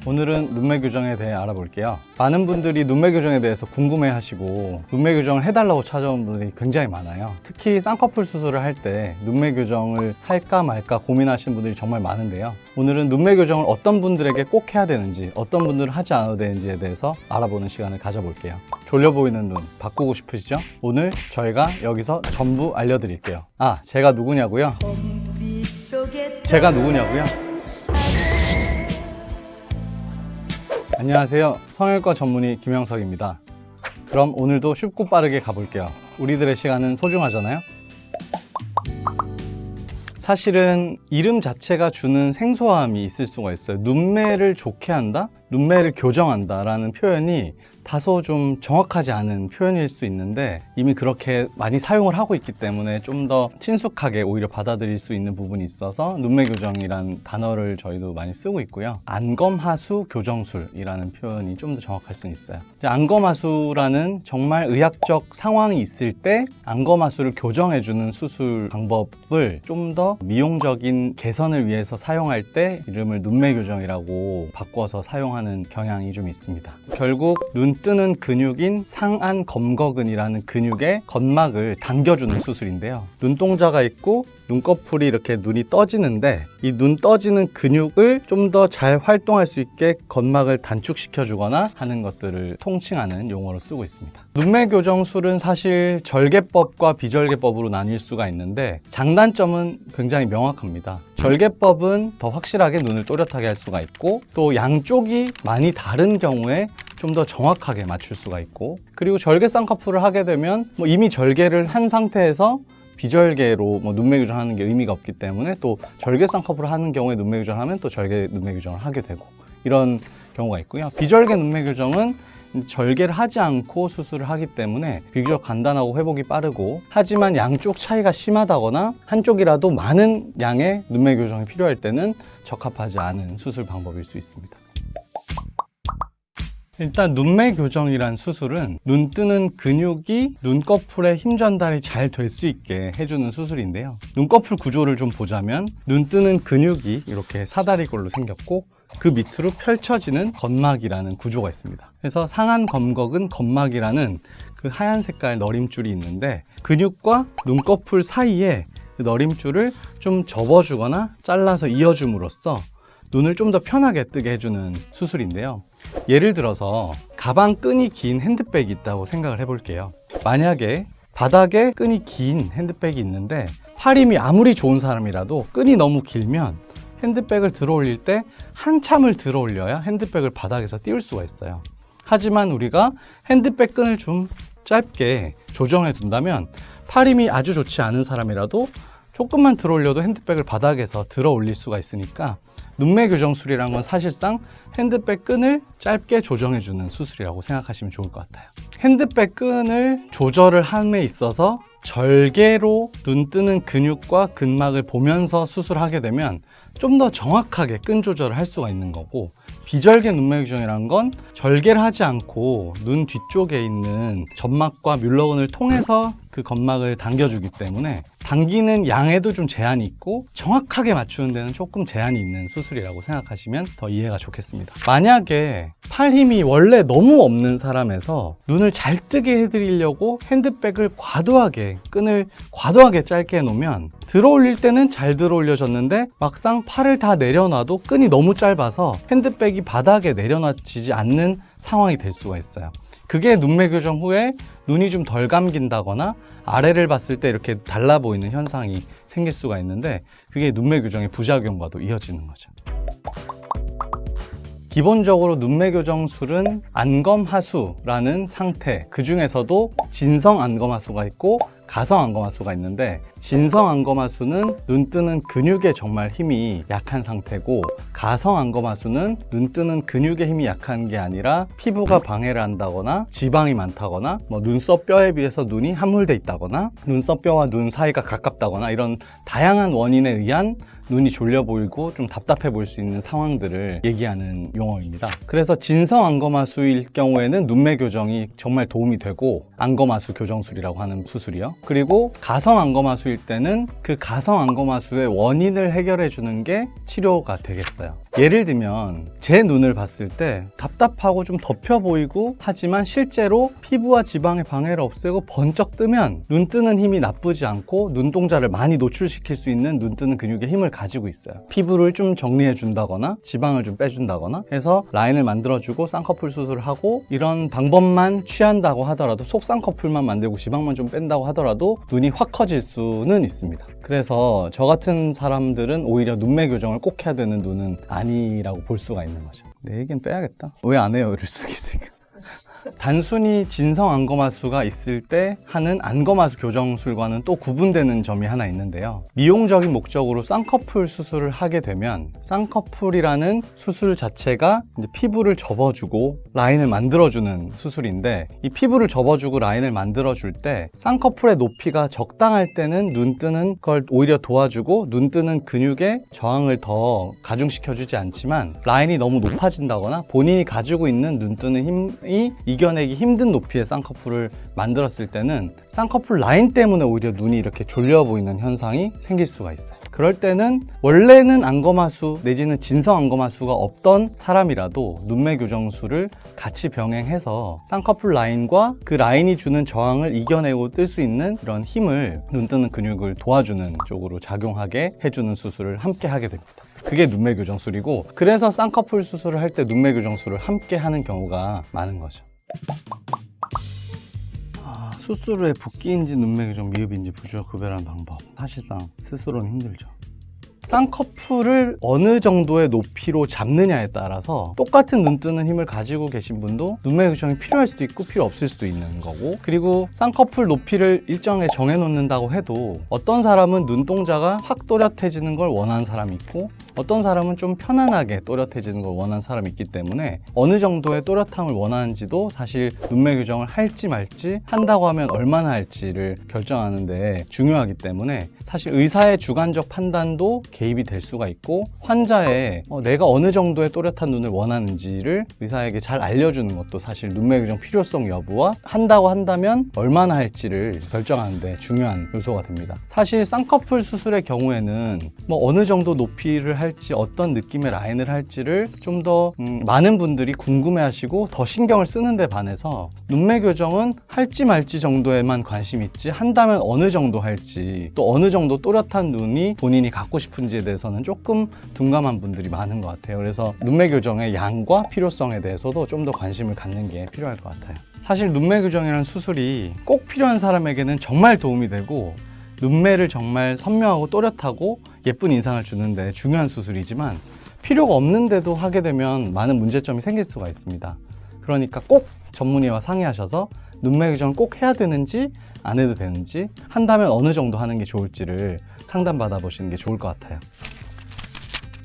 오늘은 눈매 교정에 대해 알아볼게요. 많은 분들이 눈매 교정에 대해서 궁금해 하시고 눈매 교정을 해달라고 찾아온 분들이 굉장히 많아요. 특히 쌍꺼풀 수술을 할 때 눈매 교정을 할까 말까 고민하시는 분들이 정말 많은데요. 오늘은 눈매 교정을 어떤 분들에게 꼭 해야 되는지, 어떤 분들은 하지 않아도 되는지에 대해서 알아보는 시간을 가져볼게요. 졸려 보이는 눈 바꾸고 싶으시죠? 오늘 저희가 여기서 전부 알려드릴게요. 제가 누구냐고요? 안녕하세요. 성형외과 전문의 김영석입니다. 그럼 오늘도 쉽고 빠르게 가볼게요. 우리들의 시간은 소중하잖아요. 사실은 이름 자체가 주는 생소함이 있을 수가 있어요. 눈매를 좋게 한다? 눈매를 교정한다 라는 표현이 다소 좀 정확하지 않은 표현일 수 있는데 이미 그렇게 많이 사용을 하고 있기 때문에 좀 더 친숙하게 오히려 받아들일 수 있는 부분이 있어서 눈매 교정이란 단어를 저희도 많이 쓰고 있고요. 안검하수 교정술이라는 표현이 좀 더 정확할 수는 있어요. 안검하수라는 정말 의학적 상황이 있을 때 안검하수를 교정해주는 수술 방법을 좀 더 미용적인 개선을 위해서 사용할 때 이름을 눈매 교정이라고 바꿔서 사용하는 경향이 좀 있습니다. 결국 눈 뜨는 근육인 상안 검거근이라는 근육의 겉막을 당겨주는 수술인데요. 눈동자가 있고 눈꺼풀이 이렇게 눈이 떠지는데 이 눈 떠지는 근육을 좀 더 잘 활동할 수 있게 겉막을 단축시켜 주거나 하는 것들을 통칭하는 용어로 쓰고 있습니다. 눈매 교정술은 사실 절개법과 비절개법으로 나뉠 수가 있는데 장단점은 굉장히 명확합니다. 절개법은 더 확실하게 눈을 또렷하게 할 수가 있고 또 양쪽이 많이 다른 경우에 좀 더 정확하게 맞출 수가 있고, 그리고 절개 쌍꺼풀을 하게 되면 이미 절개를 한 상태에서 비절개로 눈매 교정하는 게 의미가 없기 때문에 또 절개 쌍꺼풀을 하는 경우에 눈매 교정을 하면 또 절개 눈매 교정을 하게 되고 이런 경우가 있고요. 비절개 눈매 교정은 절개를 하지 않고 수술을 하기 때문에 비교적 간단하고 회복이 빠르고, 하지만 양쪽 차이가 심하다거나 한쪽이라도 많은 양의 눈매 교정이 필요할 때는 적합하지 않은 수술 방법일 수 있습니다. 일단 눈매 교정이란 수술은 눈 뜨는 근육이 눈꺼풀에 힘 전달이 잘 될 수 있게 해주는 수술인데요. 눈꺼풀 구조를 좀 보자면 눈 뜨는 근육이 이렇게 사다리꼴로 생겼고 그 밑으로 펼쳐지는 겉막이라는 구조가 있습니다. 그래서 상안 검거근 겉막이라는 그 하얀 색깔 너림줄이 있는데 근육과 눈꺼풀 사이에 그 너림줄을 좀 접어주거나 잘라서 이어줌으로써 눈을 좀 더 편하게 뜨게 해주는 수술인데요. 예를 들어서 가방 끈이 긴 핸드백이 있다고 생각을 해볼게요. 만약에 바닥에 끈이 긴 핸드백이 있는데 팔 힘이 아무리 좋은 사람이라도 끈이 너무 길면 핸드백을 들어 올릴 때 한참을 들어 올려야 핸드백을 바닥에서 띄울 수가 있어요. 하지만 우리가 핸드백 끈을 좀 짧게 조정해 둔다면 팔 힘이 아주 좋지 않은 사람이라도 조금만 들어 올려도 핸드백을 바닥에서 들어 올릴 수가 있으니까 눈매 교정술이란 건 사실상 핸드백 끈을 짧게 조정해주는 수술이라고 생각하시면 좋을 것 같아요. 핸드백 끈을 조절을 함에 있어서 절개로 눈 뜨는 근육과 근막을 보면서 수술하게 되면 좀 더 정확하게 끈 조절을 할 수가 있는 거고, 비절개 눈매 교정이란 건 절개를 하지 않고 눈 뒤쪽에 있는 점막과 뮬러근을 통해서 그 겉막을 당겨주기 때문에 당기는 양에도 좀 제한이 있고 정확하게 맞추는 데는 조금 제한이 있는 수술이라고 생각하시면 더 이해가 좋겠습니다. 만약에 팔 힘이 원래 너무 없는 사람에서 눈을 잘 뜨게 해드리려고 핸드백을 끈을 과도하게 짧게 해놓으면 들어 올릴 때는 잘 들어 올려졌는데 막상 팔을 다 내려놔도 끈이 너무 짧아서 핸드백이 바닥에 내려놔지지 않는 상황이 될 수가 있어요. 그게 눈매 교정 후에 눈이 좀 덜 감긴다거나 아래를 봤을 때 이렇게 달라 보이는 현상이 생길 수가 있는데 그게 눈매 교정의 부작용과도 이어지는 거죠. 기본적으로 눈매 교정술은 안검하수라는 상태, 그 중에서도 진성 안검하수가 있고 가성 안검하수가 있는데, 진성 안검하수는 눈 뜨는 근육에 정말 힘이 약한 상태고, 가성 안검하수는 눈 뜨는 근육에 힘이 약한 게 아니라 피부가 방해를 한다거나 지방이 많다거나 눈썹 뼈에 비해서 눈이 함몰돼 있다거나 눈썹 뼈와 눈 사이가 가깝다거나 이런 다양한 원인에 의한 눈이 졸려 보이고 좀 답답해 보일 수 있는 상황들을 얘기하는 용어입니다. 그래서 진성 안검하수일 경우에는 눈매 교정이 정말 도움이 되고, 안검하수 교정술이라고 하는 수술이요. 그리고 가성 안검하수일 때는 그 가성 안검하수의 원인을 해결해 주는 게 치료가 되겠어요. 예를 들면 제 눈을 봤을 때 답답하고 좀 덮여 보이고 하지만 실제로 피부와 지방의 방해를 없애고 번쩍 뜨면 눈 뜨는 힘이 나쁘지 않고 눈동자를 많이 노출시킬 수 있는 눈 뜨는 근육의 힘을 가지고 있어요. 피부를 좀 정리해 준다거나 지방을 좀 빼준다거나 해서 라인을 만들어주고 쌍꺼풀 수술을 하고, 이런 방법만 취한다고 하더라도, 속 쌍꺼풀만 만들고 지방만 좀 뺀다고 하더라도 눈이 확 커질 수는 있습니다. 그래서 저 같은 사람들은 오히려 눈매 교정을 꼭 해야 되는 눈은 아니라고 볼 수가 있는 거죠. 내 얘기는 빼야겠다. 왜 안 해요? 이럴 수가 있으니까. 단순히 진성 안검하수가 있을 때 하는 안검하수 교정술과는 또 구분되는 점이 하나 있는데요. 미용적인 목적으로 쌍꺼풀 수술을 하게 되면 쌍꺼풀이라는 수술 자체가 이제 피부를 접어주고 라인을 만들어주는 수술인데, 이 피부를 접어주고 라인을 만들어줄 때 쌍꺼풀의 높이가 적당할 때는 눈 뜨는 걸 오히려 도와주고 눈 뜨는 근육의 저항을 더 가중시켜주지 않지만, 라인이 너무 높아진다거나 본인이 가지고 있는 눈 뜨는 힘이 이겨내기 힘든 높이의 쌍꺼풀을 만들었을 때는 쌍꺼풀 라인 때문에 오히려 눈이 이렇게 졸려 보이는 현상이 생길 수가 있어요. 그럴 때는 원래는 안검하수 내지는 진성 안검하수가 없던 사람이라도 눈매 교정술을 같이 병행해서 쌍꺼풀 라인과 그 라인이 주는 저항을 이겨내고 뜰 수 있는 이런 힘을, 눈 뜨는 근육을 도와주는 쪽으로 작용하게 해주는 수술을 함께 하게 됩니다. 그게 눈매 교정술이고, 그래서 쌍꺼풀 수술을 할 때 눈매 교정술을 함께 하는 경우가 많은 거죠. 수술 후에 붓기인지 눈매 교정 미흡인지 부주어 구별하는 방법, 사실상 스스로는 힘들죠. 쌍꺼풀을 어느 정도의 높이로 잡느냐에 따라서 똑같은 눈 뜨는 힘을 가지고 계신 분도 눈매 교정이 필요할 수도 있고 필요 없을 수도 있는 거고, 그리고 쌍꺼풀 높이를 일정하게 정해 놓는다고 해도 어떤 사람은 눈동자가 확 또렷해지는 걸 원하는 사람이 있고, 어떤 사람은 좀 편안하게 또렷해지는 걸 원하는 사람이 있기 때문에 어느 정도의 또렷함을 원하는지도 사실 눈매 교정을 할지 말지, 한다고 하면 얼마나 할지를 결정하는 데 중요하기 때문에 사실 의사의 주관적 판단도 개입이 될 수가 있고, 환자의 내가 어느 정도의 또렷한 눈을 원하는지를 의사에게 잘 알려주는 것도 사실 눈매 교정 필요성 여부와 한다고 한다면 얼마나 할지를 결정하는 데 중요한 요소가 됩니다. 사실 쌍꺼풀 수술의 경우에는 어느 정도 높이를 할지, 어떤 느낌의 라인을 할지를 좀 더 많은 분들이 궁금해하시고 더 신경을 쓰는 데 반해서 눈매 교정은 할지 말지 정도에만 관심이 있지, 한다면 어느 정도 할지, 또 어느 정도 또렷한 눈이 본인이 갖고 싶은지에 대해서는 조금 둔감한 분들이 많은 것 같아요. 그래서 눈매 교정의 양과 필요성에 대해서도 좀 더 관심을 갖는 게 필요할 것 같아요. 사실 눈매 교정이라는 수술이 꼭 필요한 사람에게는 정말 도움이 되고, 눈매를 정말 선명하고 또렷하고 예쁜 인상을 주는데 중요한 수술이지만, 필요가 없는데도 하게 되면 많은 문제점이 생길 수가 있습니다. 그러니까 꼭 전문의와 상의하셔서 눈매 교정을 꼭 해야 되는지 안 해도 되는지, 한다면 어느 정도 하는 게 좋을지를 상담받아 보시는 게 좋을 것 같아요.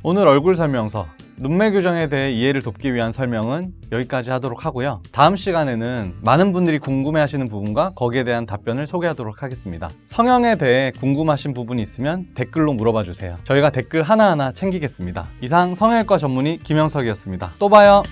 오늘 얼굴 설명서, 눈매 교정에 대해 이해를 돕기 위한 설명은 여기까지 하도록 하고요. 다음 시간에는 많은 분들이 궁금해하시는 부분과 거기에 대한 답변을 소개하도록 하겠습니다. 성형에 대해 궁금하신 부분이 있으면 댓글로 물어봐 주세요. 저희가 댓글 하나하나 챙기겠습니다. 이상 성형외과 전문의 김영석이었습니다. 또 봐요.